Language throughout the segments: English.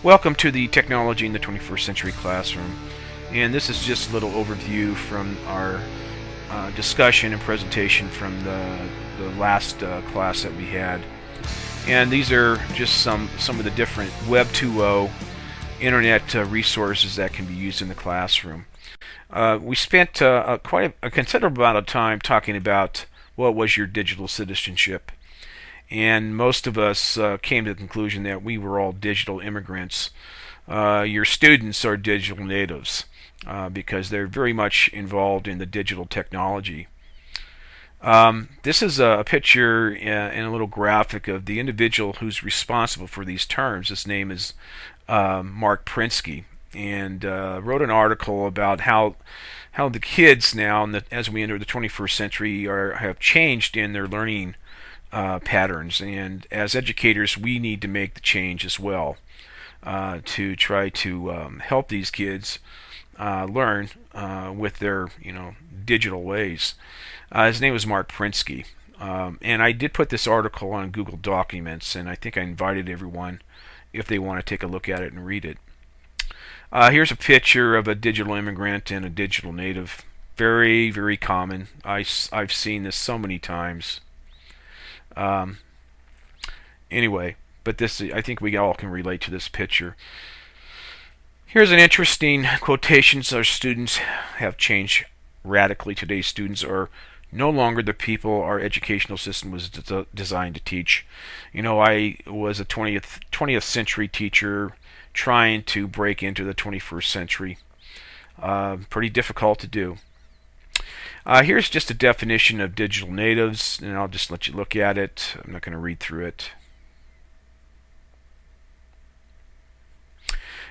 Welcome to the Technology in the 21st Century Classroom. And this is just a little overview from our discussion and presentation from the last class that we had. And these are just some of the different Web 2.0 internet resources that can be used in the classroom. We spent quite a considerable amount of time talking about what was your digital citizenship. And most of us came to the conclusion that we were all digital immigrants. Your students are digital natives because they're very much involved in the digital technology. This is a picture and a little graphic of the individual who's responsible for these terms. His name is Mark Prensky, and wrote an article about how the kids now, as we enter the 21st century, have changed in their learning patterns, and as educators, we need to make the change as well to try to help these kids learn with their digital ways. His name was Mark Prensky, and I did put this article on Google Documents, and I think I invited everyone if they want to take a look at it and read it. Here's a picture of a digital immigrant and a digital native. Very, very common. I've seen this so many times. Anyway, but this, I think we all can relate to this picture. Here's an interesting quotation. Our students have changed radically. Today's students are no longer the people our educational system was designed to teach. I was a 20th century teacher trying to break into the 21st century. Pretty difficult to do. Here's just a definition of digital natives, and I'll just let you look at it. I'm not going to read through it.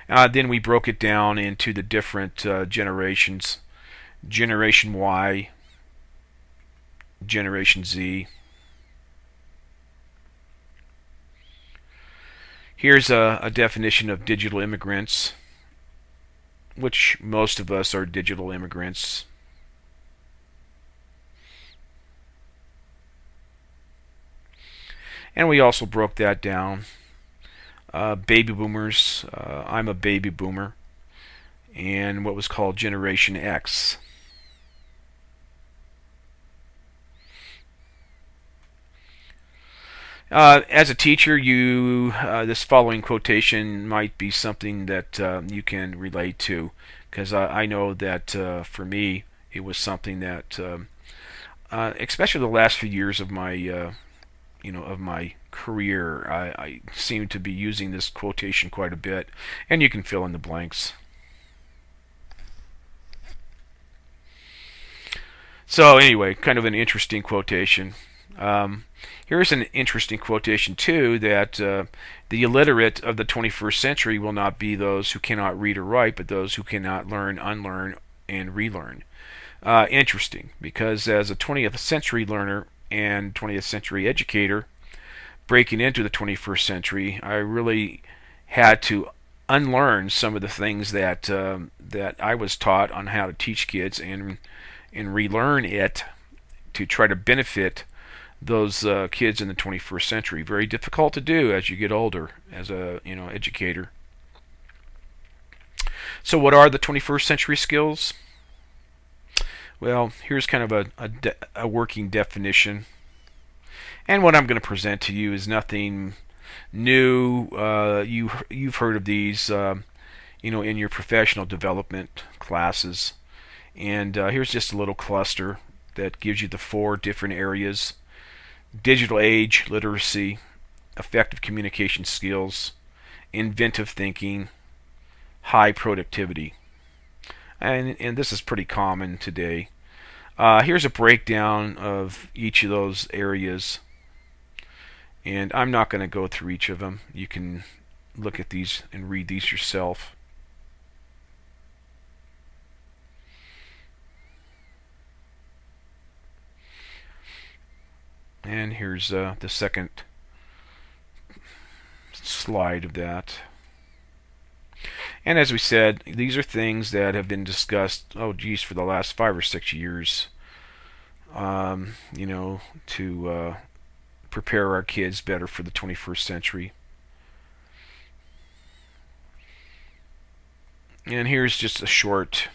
Then we broke it down into the different generations. Generation Y, Generation Z. Here's a definition of digital immigrants, which most of us are digital immigrants. And we also broke that down. Baby boomers, I'm a baby boomer, and what was called Generation X. As a teacher, this following quotation might be something that you can relate to, because I know that for me, it was something that, especially the last few years of my of my career, I seem to be using this quotation quite a bit, and you can fill in the blanks. So anyway, kind of an interesting quotation. Here's an interesting quotation too, that the illiterate of the 21st century will not be those who cannot read or write, but those who cannot learn, unlearn, and relearn. Interesting, because as a 20th century learner and 20th century educator breaking into the 21st century, I really had to unlearn some of the things that I was taught on how to teach kids, and relearn it to try to benefit those kids in the 21st century. Very difficult to do as you get older as a educator. So what are the 21st century skills? Well, here's kind of a working definition. And what I'm going to present to you is nothing new. You've heard of these, in your professional development classes. And here's just a little cluster that gives you the 4 different areas: digital age literacy, effective communication skills, inventive thinking, high productivity. And this is pretty common today. Here's a breakdown of each of those areas, and I'm not going to go through each of them. You can look at these and read these yourself. And here's the second slide of that. And as we said, these are things that have been discussed, for the last 5 or 6 years, to prepare our kids better for the 21st century. And here's just a short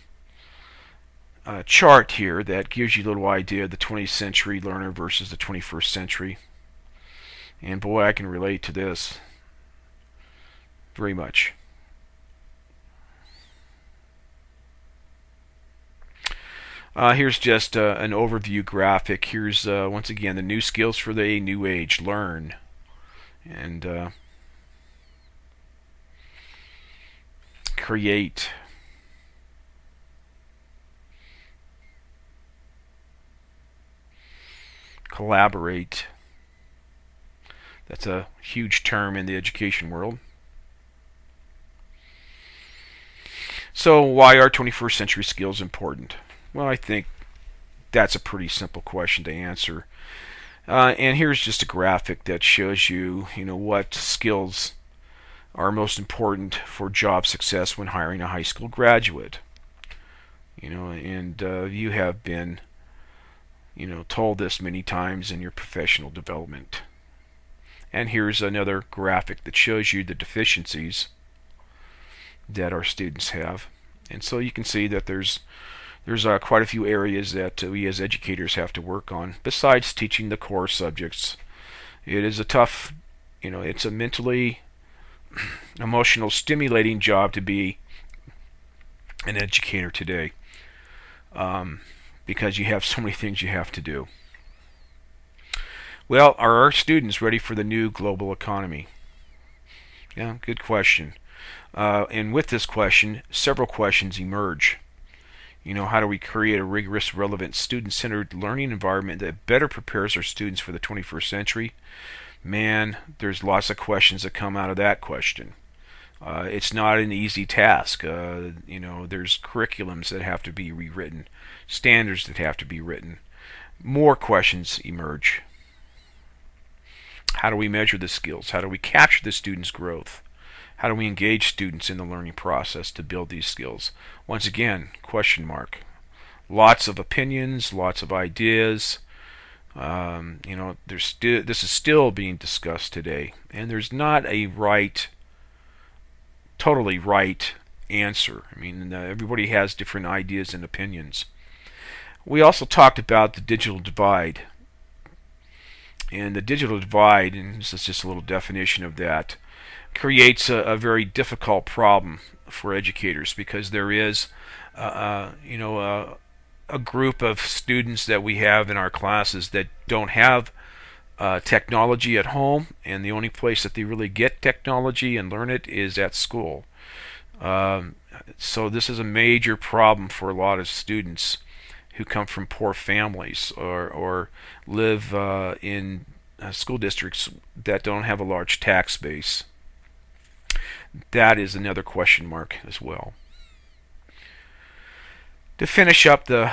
chart here that gives you a little idea of the 20th century learner versus the 21st century. And boy, I can relate to this very much. Here's just an overview graphic. Here's once again the new skills for the new age. Learn. And create. Collaborate. That's a huge term in the education world. So why are 21st century skills important? Well, I think that's a pretty simple question to answer. And here's just a graphic that shows you, what skills are most important for job success when hiring a high school graduate. And you have been, told this many times in your professional development. And here's another graphic that shows you the deficiencies that our students have. And so you can see that there's quite a few areas that we as educators have to work on besides teaching the core subjects. It is a tough, it's a mentally emotional, stimulating job to be an educator today, because you have so many things you have to do. Well, are our students ready for the new global economy? Yeah, good question. And with this question, several questions emerge. How do we create a rigorous, relevant, student-centered learning environment that better prepares our students for the 21st century? Man, there's lots of questions that come out of that question. It's not an easy task. There's curriculums that have to be rewritten, standards that have to be written. More questions emerge. How do we measure the skills? How do we capture the students' growth? How do we engage students in the learning process to build these skills? Once again, question mark. Lots of opinions, lots of ideas. This is still being discussed today, and there's not a totally right answer. Everybody has different ideas and opinions. We also talked about the digital divide. And the digital divide, and this is just a little definition of that, creates a very difficult problem for educators, because there is a group of students that we have in our classes that don't have technology at home, and the only place that they really get technology and learn it is at school. So this is a major problem for a lot of students who come from poor families or live in school districts that don't have a large tax base. That is another question mark as well. To finish up the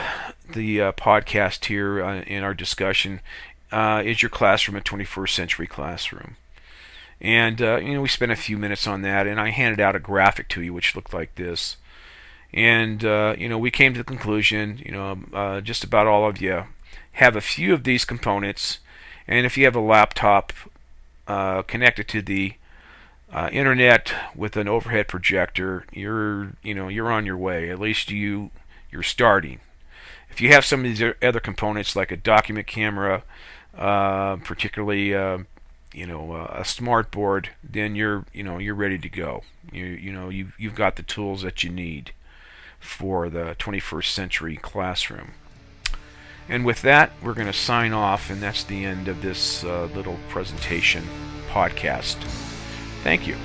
podcast here in our discussion, is your classroom a 21st century classroom? And we spent a few minutes on that, and I handed out a graphic to you which looked like this. And we came to the conclusion, just about all of you have a few of these components, and if you have a laptop connected to the internet with an overhead projector, you're on your way. At least you're starting. If you have some of these other components like a document camera, particularly a smart board, then you're ready to go. You've got the tools that you need for the 21st century classroom. And with that, we're going to sign off, and that's the end of this little presentation podcast. Thank you.